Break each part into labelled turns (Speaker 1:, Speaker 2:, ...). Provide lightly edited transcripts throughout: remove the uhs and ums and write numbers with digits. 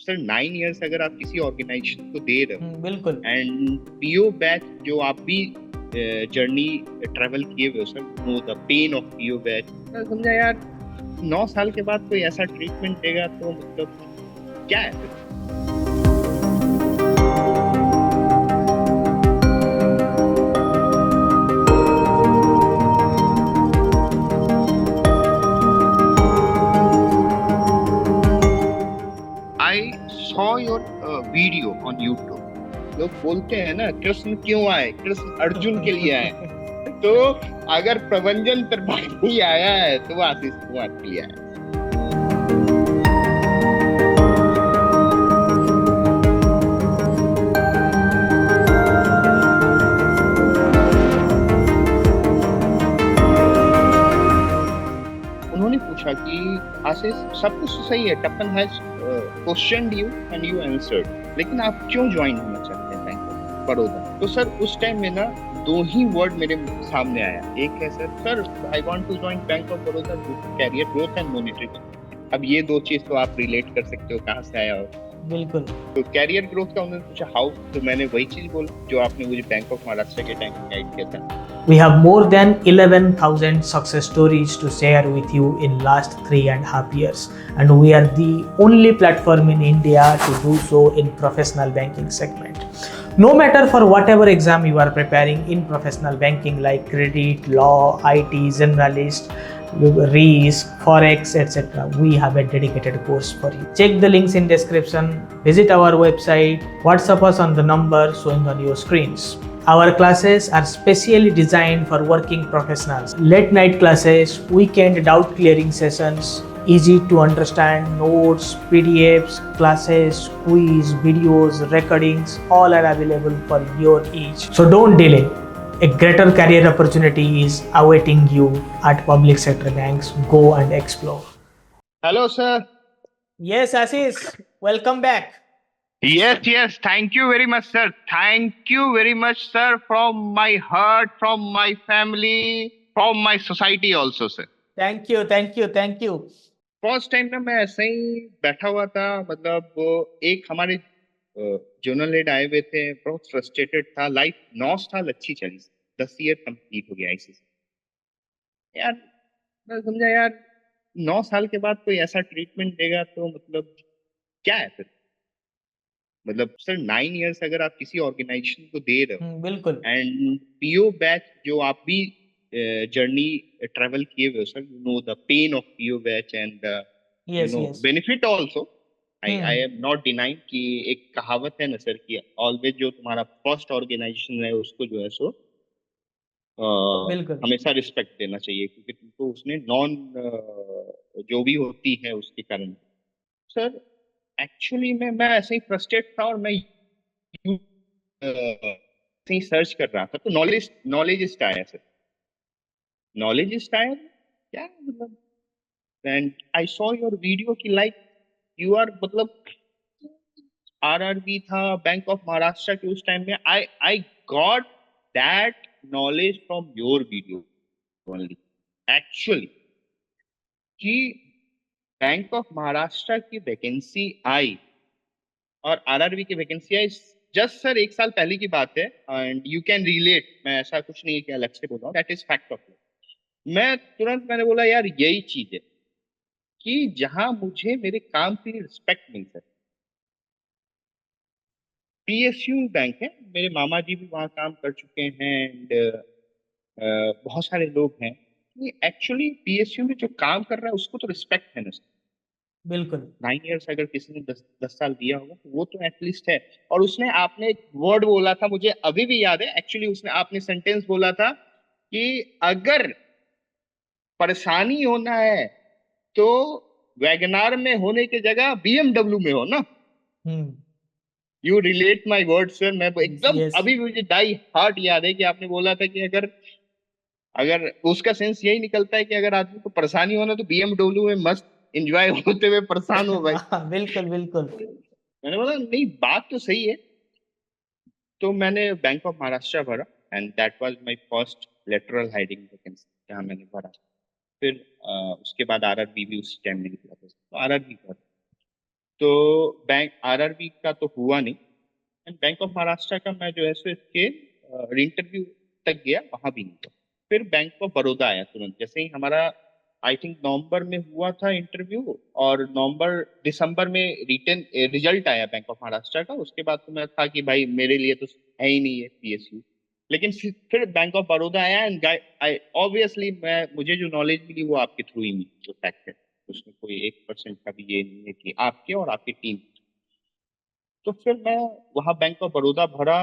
Speaker 1: Sir 9 years अगर आप किसी ऑर्गेनाइजेशन को दे रहे हो
Speaker 2: बिल्कुल।
Speaker 1: एंड पीओ बैच जो आप भी जर्नी ट्रेवल किए हुए हो sir, no the pain of PO batch, समझा यार 9 साल के बाद कोई ऐसा ट्रीटमेंट देगा तो मतलब क्या है फिर? आई saw your video on YouTube. लोग बोलते हैं ना कृष्ण क्यों आए, कृष्ण अर्जुन के लिए आए। तो अगर प्रभंजन त्रिपाठी आया है तो वो आशीष कुमार के लिए आया है। उन्होंने पूछा कि आशीष सब कुछ तो सही है, Tappan has questioned you and you answered, लेकिन आप क्यों ज्वाइन होना चाहते हैं बैंक ऑफ बड़ौदा? तो सर उस टाइम में ना दो ही वर्ड मेरे सामने आया। एक है sir I want to join bank of Baroda due to career growth and monetary. अब ये दो चीज तो आप रिलेट कर सकते हो कहाँ से आया हो।
Speaker 2: बिल्कुल।
Speaker 1: तो कैरियर ग्रोथ का उन्होंने पूछा हाउ, तो मैंने वही चीज बोला जो आपने मुझे बैंक ऑफ महाराष्ट्र के टाइम में गाइड किया था।
Speaker 2: We have more than 11,000 success stories to share with you in last 3.5 years, and we are the only platform in India to do so in professional banking segment. No matter for whatever exam you are preparing in professional banking like credit, law, IT, generalist, risk, forex, etc., we have a dedicated course for you. Check the links in description, visit our website, WhatsApp us on the number showing on your screens. Our classes are specially designed for working professionals. Late night classes, weekend doubt clearing sessions, easy to understand notes, PDFs, classes, quiz, videos, recordings, all are available for your ease. So don't delay. A greater career opportunity is awaiting you at public sector banks. Go and explore.
Speaker 1: Hello sir.
Speaker 2: Yes, Ashish, welcome back.
Speaker 1: Yes, thank you very much, sir. Thank you very much, sir, from my heart, from my family, from my society also, sir.
Speaker 2: Thank you, thank you, thank you.
Speaker 1: First time ना मैं ऐसे ही बैठा हुआ था, मतलब वो एक हमारे जर्नल हेड आए हुए थे, बहुत फ्रस्ट्रेटेड था, लाइफ 9 साल अच्छी चली, 10 ईयर कंप्लीट हो गया इसी से। यार मैं समझा यार 9 साल के बाद कोई ऐसा ट्रीटमेंट देगा तो मतलब क्या है फिर? मतलब सर 9 इयर्स अगर आप किसी ऑर्गेनाइजेशन को दे रहे हो
Speaker 2: बिल्कुल।
Speaker 1: एंड पीओ बैच जो आप भी जर्नी ट्रेवल किए हुए हो sir, you know the pain of PO batch and you
Speaker 2: Yes,
Speaker 1: no
Speaker 2: yes.
Speaker 1: Benefit also. I I
Speaker 2: hmm.
Speaker 1: Am not denying कि एक कहावत है ना सर कि ऑलवेज जो तुम्हारा फर्स्ट ऑर्गेनाइजेशन है उसको जो है सो
Speaker 2: बिल्कुल।
Speaker 1: हमेशा रिस्पेक्ट देना चाहिए, क्योंकि तुमको उसने नॉन जो भी होती है उसके कारण। सर एक्चुअली मैं ऐसे ही फ्रस्ट्रेट था और मैं ऐसे ही सर्च कर रहा था तो नॉलेज नॉलेज आया सर, नॉलेज आया क्या मतलब। And I saw your video की लाइक यू आर मतलब आरआरबी था, बैंक ऑफ महाराष्ट्र के उस टाइम में I I got that knowledge from your video only actually, कि बैंक ऑफ महाराष्ट्र की वैकेंसी आई और आरआरबी की वैकेंसी आई जस्ट सर 1 साल पहले की बात है। एंड यू कैन रिलेट, मैं ऐसा कुछ नहीं है कि अलग से बोल रहा हूँ, that is fact of life. मैं तुरंत मैंने बोला यार यही चीज है कि जहां मुझे मेरे काम की रिस्पेक्ट मिल सके। पीएसयू बैंक है, मेरे मामा जी भी वहाँ काम कर चुके हैं एंड बहुत सारे लोग हैं। एक्चुअली पीएसयू में जो काम कर रहा है उसको तो रिस्पेक्ट है ना।
Speaker 2: बिल्कुल।
Speaker 1: 9 इयर्स अगर किसी ने 10 साल दिया होगा तो वो तो एटलीस्ट है। और उसने आपने एक वर्ड बोला था, मुझे अभी भी याद है, एक्चुअली उसने आपने सेंटेंस बोला था कि अगर परेशानी होना है तो वैगनार में होने की जगह बीएमडब्ल्यू में हो ना।
Speaker 2: Hmm.
Speaker 1: You relate my word sir, मैं एकदम
Speaker 2: यस।
Speaker 1: अभी भी मुझे डाई हार्ट याद है कि आपने बोला था कि अगर अगर उसका सेंस यही निकलता है कि अगर आदमी को परेशानी होना तो बीएमडब्ल्यू में मस्त एंजॉय होते हुए परेशान हो भाई।
Speaker 2: बिल्कुल बिल्कुल।
Speaker 1: मैंने बोला नहीं बात तो सही है। तो मैंने बैंक ऑफ महाराष्ट्र भरा and that was my first lateral hiring vacancy जहाँ मैंने भरा। फिर उसके बाद आरआरबी भी उसी टाइम में निकला था तो आरआरबी भरा। तो बैंक आरआरबी का तो हुआ नहीं, एंड बैंक ऑफ महाराष्ट्र का मैं जो है सो इसके इंटरव्यू तक गया, वहां भी नहीं हुआ। फिर बैंक ऑफ बड़ौदा आया तुरंत, जैसे ही हमारा आई थिंक नवंबर में हुआ था इंटरव्यू, और नवंबर दिसंबर में रिटर्न रिजल्ट आया बैंक ऑफ महाराष्ट्र का। उसके बाद तो मैं था कि भाई मेरे लिए तो है ही नहीं है पीएसयू। लेकिन फिर बैंक ऑफ बड़ौदा आया, एंड आई ऑब्वियसली मैं मुझे जो नॉलेज मिली वो आपके थ्रू ही मिली, जो फैक्ट है उसमें कोई 1% का भी ये नहीं है कि आपके और आपकी टीम। तो फिर मैं वहाँ बैंक ऑफ बड़ौदा भरा,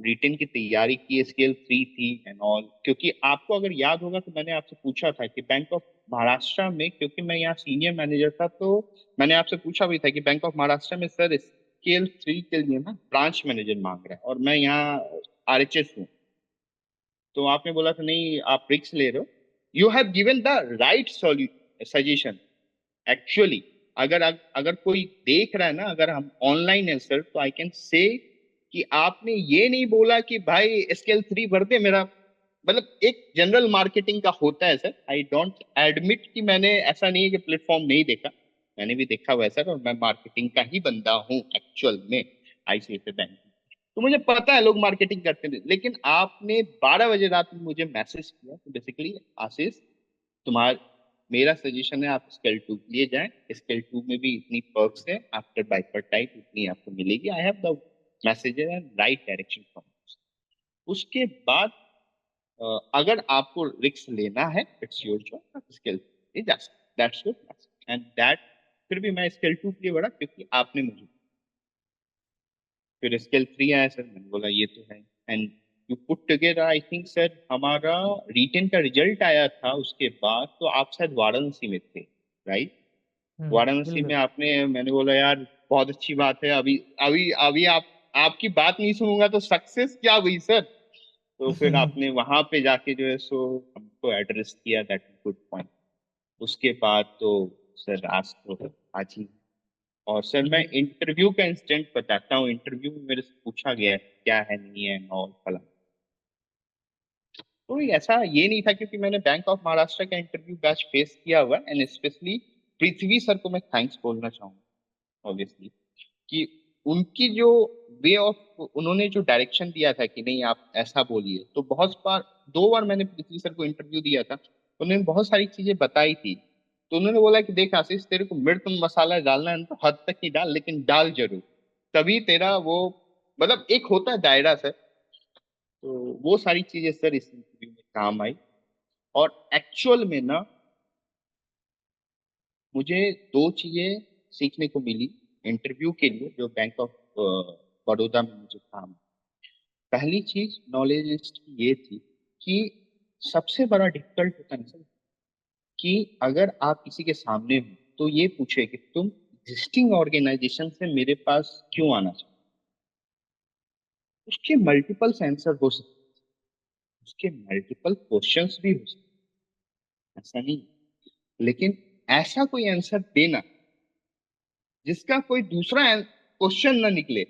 Speaker 1: रिटेन की तैयारी की, स्केल 3 थी एंड ऑल। क्योंकि आपको अगर याद होगा तो मैंने आपसे पूछा था कि बैंक ऑफ महाराष्ट्र में, क्योंकि मैं यहाँ सीनियर मैनेजर था, तो मैंने आपसे पूछा भी था कि बैंक ऑफ महाराष्ट्र में सर स्केल 3 के लिए ना ब्रांच मैनेजर मांग रहा है, और मैं यहाँ आरएचएस हूँ। तो आपने बोला था नहीं आप रिक्स ले रहे हो। You have given the right suggestion actually. अगर अगर कोई देख रहा है ना, अगर हम ऑनलाइन है सर, तो आई कैन से कि आपने ये नहीं बोला कि भाई स्केल 3 भर दे मेरा। मतलब एक जनरल मार्केटिंग का होता है सर, आई डोंट एडमिट कि मैंने, ऐसा नहीं है कि प्लेटफॉर्म नहीं देखा, मैंने भी देखा हुआ है सर, और मैं मार्केटिंग का ही बंदा हूँ एक्चुअल में आईसीआईसीआई बैंक। तो मुझे पता है लोग मार्केटिंग करते हैं, लेकिन आपने 12 बजे रात में मुझे मैसेज किया, तो बेसिकली आशीष तुम्हारा, मेरा सजेशन है आप स्केल 2 लिए जाएं। स्केल 2 में भी इतनी पर्क्स है, आफ्टर बाइफरटाइट उतनी आपको मिलेगी। I have the message and right direction from. उसके बाद अगर आपको रिस्क लेना है, इट्स योर चॉइस, आप scale that's good and that. फिर भी मैं स्केल 2 के लिए बढ़ा क्योंकि आपने मुझे। फिर स्केल 3 आया सर, मैंने बोला ये तो है, and you put together. I think sir हमारा रिटेन का रिजल्ट आया था उसके बाद, तो आप शायद वाराणसी में थे, राइट? वाराणसी में
Speaker 2: बिल्कुल।
Speaker 1: आपने, मैंने बोला यार बहुत अच्छी बात है, अभी अभी अभी आप आपकी बात नहीं सुनूंगा तो सक्सेस क्या हुई सर। तो फिर आपने वहां पे जाके जो है सो हमको एड्रेस किया, दैट गुड पॉइंट। उसके बाद तो सर आज तो आज ही। और सर मैं
Speaker 2: ये
Speaker 1: इंटरव्यू का इंस्टेंट बताता हूँ। इंटरव्यू में मेरे से पूछा गया है क्या है नहीं है और फला। तो ऐसा ये नहीं था, क्योंकि मैंने बैंक ऑफ महाराष्ट्र का इंटरव्यू बैच फेस किया हुआ है, एंड स्पेशली पृथ्वी सर को मैं थैंक्स बोलना चाहूंगा ऑब्वियसली, कि उनकी जो वे ऑफ, उन्होंने जो डायरेक्शन दिया था कि नहीं आप ऐसा बोलिए। तो बहुत बार, 2 बार मैंने पृथ्वी सर को इंटरव्यू दिया था, तो उन्होंने बहुत सारी चीजें बताई थी। तो उन्होंने बोला कि देख आशीष, तेरे को मिर्च मसाला डालना है ना, तो हद तक ही डाल, लेकिन डाल जरूर, तभी तेरा वो, मतलब एक होता है दायरा सर। तो वो सारी चीजें सर इस इंटरव्यू में काम आई। और एक्चुअल में ना मुझे 2 चीजें सीखने को मिली इंटरव्यू के लिए, जो बैंक ऑफ बड़ौदा में मुझे काम। पहली चीज नॉलेज की ये थी कि सबसे बड़ा डिफिकल्ट होता है ना सर, कि अगर आप किसी के सामने हो तो ये पूछे कि तुम एग्जिस्टिंग ऑर्गेनाइजेशन से मेरे पास क्यों आना चाहते हो। उसके मल्टीपल आंसर हो सकते हैं, उसके मल्टीपल क्वेश्चंस भी हो सकते हैं, ऐसा नहीं। लेकिन ऐसा कोई आंसर देना जिसका कोई दूसरा क्वेश्चन ना निकले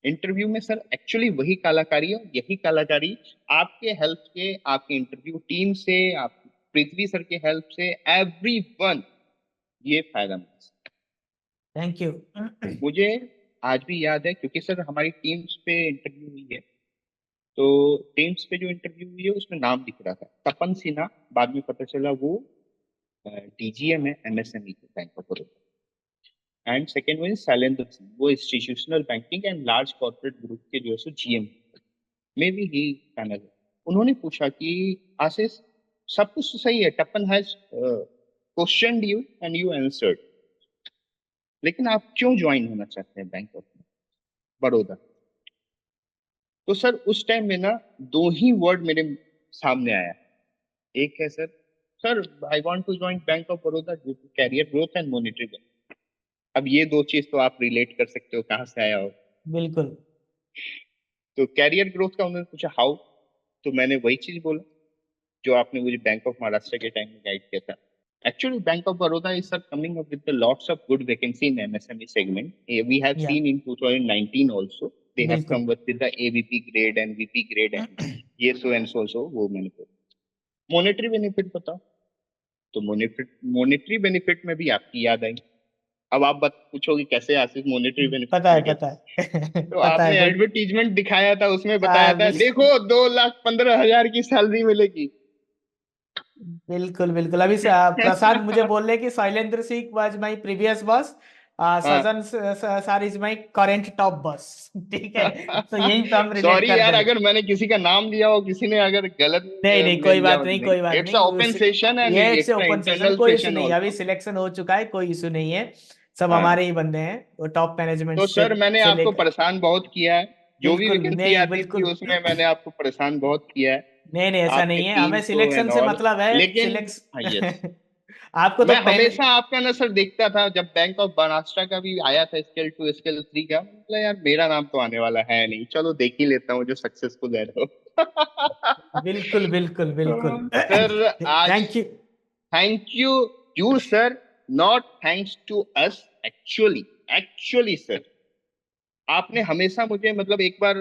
Speaker 1: इंटरव्यू में सर, एक्चुअली वही कलाकारी है। यही कलाकारी आपके हेल्प से, आपके इंटरव्यू टीम से, आप पृथ्वी सर के हेल्प से, एवरीवन ये फायदा मिला।
Speaker 2: Thank you.
Speaker 1: मुझे आज भी याद है, क्योंकि सर हमारी टीम्स पे इंटरव्यू हुई है। तो टीम्स पे जो इंटरव्यू हुई है उसमें नाम दिख रहा था तपन सिन्हा, बाद में पता चला वो डीजीएम है एमएसएमई के bank of Baroda. And second one Shailendra Singh, वो institutional banking and large corporate group के जो है सो GM, may be he panel. उन्होंने पूछा कि आशीष, सब कुछ तो सही है, Tappan has question you and you answered, लेकिन आप क्यों ज्वाइन होना चाहते हैं बैंक ऑफ बड़ौदा। तो सर उस टाइम में ना 2 ही वर्ड मेरे सामने आया। एक है sir, sir I want to join bank of Baroda due to career growth and monetary. अब ये 2 चीज तो आप रिलेट कर सकते हो कहाँ से आया हो।
Speaker 2: बिल्कुल।
Speaker 1: तो कैरियर ग्रोथ का उन्होंने पूछा हाउ, तो मैंने वही चीज बोला जो आपने मुझे बैंक ऑफ महाराष्ट्र के टाइम में गाइड किया था। Actually, Bank of Baroda is sir coming up with the lots of good vacancy in MSME segment. We have
Speaker 2: या
Speaker 1: seen in 2019 also. They have
Speaker 2: बिल्कुल।
Speaker 1: come with the AVP grade and VP grade and ये so and so so वो मैंने बोला। Monetary benefit बताओ। तो monetary benefit में भी आपकी याद आई। अब आप पूछोगे कैसे आशीष मॉनेटरी बेनिफिट
Speaker 2: पता है
Speaker 1: मिल गया।
Speaker 2: पता है
Speaker 1: तो
Speaker 2: पता है
Speaker 1: आपने
Speaker 2: गुड।
Speaker 1: एडवर्टीजमेंट दिखाया था, उसमें बताया था
Speaker 2: बिल्कुल
Speaker 1: देखो 2,15,000 की सैलरी मिलेगी।
Speaker 2: बिल्कुल बिल्कुल। अभी प्रसाद मुझे बोल रहे कि Shailendra Singh was my previous boss,
Speaker 1: हाँ।
Speaker 2: Sajan sir is my current top boss. ठीक है, तो यहीं पे हम रिलेट
Speaker 1: सॉरी
Speaker 2: कर
Speaker 1: यार,
Speaker 2: दे रहे।
Speaker 1: अगर मैंने किसी का नाम लिया हो, किसी ने अगर गलत
Speaker 2: नहीं नहीं
Speaker 1: ले
Speaker 2: कोई
Speaker 1: लिया
Speaker 2: बात
Speaker 1: हो,
Speaker 2: नहीं,
Speaker 1: नहीं,
Speaker 2: कोई बात
Speaker 1: इट्स
Speaker 2: नहीं,
Speaker 1: ओपन सेशन एंड
Speaker 2: ये it's
Speaker 1: it's
Speaker 2: open session,
Speaker 1: internal
Speaker 2: कोई इशू
Speaker 1: सेशन
Speaker 2: नहीं है, अभी
Speaker 1: आल्सो।
Speaker 2: सिलेक्शन हो चुका है, कोई इशू नहीं है। सब
Speaker 1: हाँ।
Speaker 2: हमारे ही बंदे हैं, वो टॉप मैनेजमेंट
Speaker 1: तो सर मैंने
Speaker 2: से
Speaker 1: आपको
Speaker 2: लेकर।
Speaker 1: परेशान बहुत किया है, जो भी
Speaker 2: बिल्कुल
Speaker 1: वैकेंसी
Speaker 2: नहीं,
Speaker 1: आती थी
Speaker 2: बिल्कुल
Speaker 1: उसमें मैंने आपको परेशान बहुत किया है,
Speaker 2: नहीं नहीं, ऐसा
Speaker 1: आपके
Speaker 2: नहीं है,
Speaker 1: टीम
Speaker 2: हमें
Speaker 1: को
Speaker 2: सिलेक्शन
Speaker 1: एंड
Speaker 2: से
Speaker 1: ऑल।
Speaker 2: मतलब है।
Speaker 1: लेकिन हाँ, यस,
Speaker 2: सिलेक्शन आपको तो
Speaker 1: मैं
Speaker 2: पहले।
Speaker 1: हमेशा आपका ना सर देखता था, जब बैंक ऑफ महाराष्ट्र का भी आया था स्केल 2 स्केल 3 का, मतलब यार मेरा नाम तो आने वाला है नहीं, चलो देख ही लेता हूँ जो सक्सेसफुल है तो।
Speaker 2: बिल्कुल बिल्कुल बिल्कुल
Speaker 1: सर आज
Speaker 2: thank you.
Speaker 1: Thank you, you sir, not thanks to us, actually, actually sir आपने हमेशा मुझे मतलब एक बार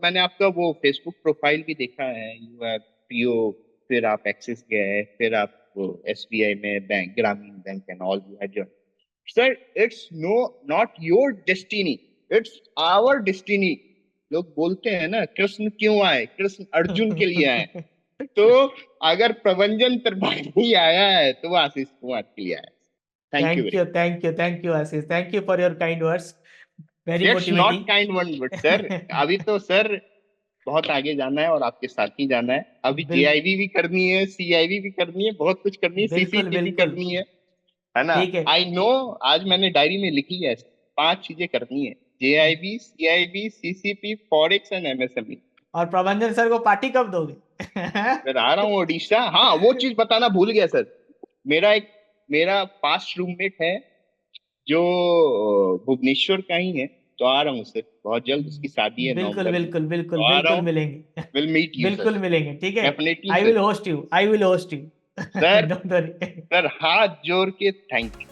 Speaker 1: मैंने आपका वो फेसबुक प्रोफाइल भी देखा है, यू आर पीओ, फिर आप एक्सिस गए, फिर आप वो एसबीआई में बैंक, ग्रामीण bank and all you had join. Sir it's no, not your destiny, it's our destiny. लोग बोलते हैं ना कृष्ण क्यों आए, कृष्ण अर्जुन के लिए आए। तो अगर प्रभंजन त्रिपाठी आया है तो वो आशीष कुमार के लिए आया है। Thank you
Speaker 2: thank
Speaker 1: very
Speaker 2: you thank you thank you Ashish, thank you for your kind words, very
Speaker 1: much, it's not
Speaker 2: motivating.
Speaker 1: Kind one, but sir अभी तो सर बहुत आगे जाना है और आपके साथ ही जाना है। अभी
Speaker 2: बिल
Speaker 1: जेआईबी भी करनी है, सीआईबी भी करनी है, बहुत कुछ करनी है,
Speaker 2: बिल्कुल
Speaker 1: सीसीपी भी
Speaker 2: बिल्कुल।
Speaker 1: करनी है ना।
Speaker 2: ठीक है।
Speaker 1: आई नो, आज मैंने डायरी में लिखी है, 5 चीजें करनी है, JIB, CIB, CCP, forex and MSME.
Speaker 2: और प्रबंधन सर को पार्टी कब दोगे?
Speaker 1: मैं आ रहा हूँ उड़ीसा। हाँ, वो चीज बताना भूल गया सर, मेरा पास्ट रूममेट है जो भुवनेश्वर का ही है, तो आ रहा हूँ सर बहुत जल्द, उसकी शादी है
Speaker 2: बिल्कुल
Speaker 1: नवंबर में,
Speaker 2: बिल्कुल
Speaker 1: तो
Speaker 2: बिल्कुल
Speaker 1: आ रहा
Speaker 2: बिल्कुल
Speaker 1: हूँ।
Speaker 2: मिलेंगे।
Speaker 1: विल मीट यू सर,
Speaker 2: बिल्कुल मिलेंगे, ठीक है।
Speaker 1: Definitely
Speaker 2: I
Speaker 1: sir.
Speaker 2: Will host you, I will host you.
Speaker 1: Sir
Speaker 2: don't worry.
Speaker 1: Sir हाथ जोड़ के थैंक यू।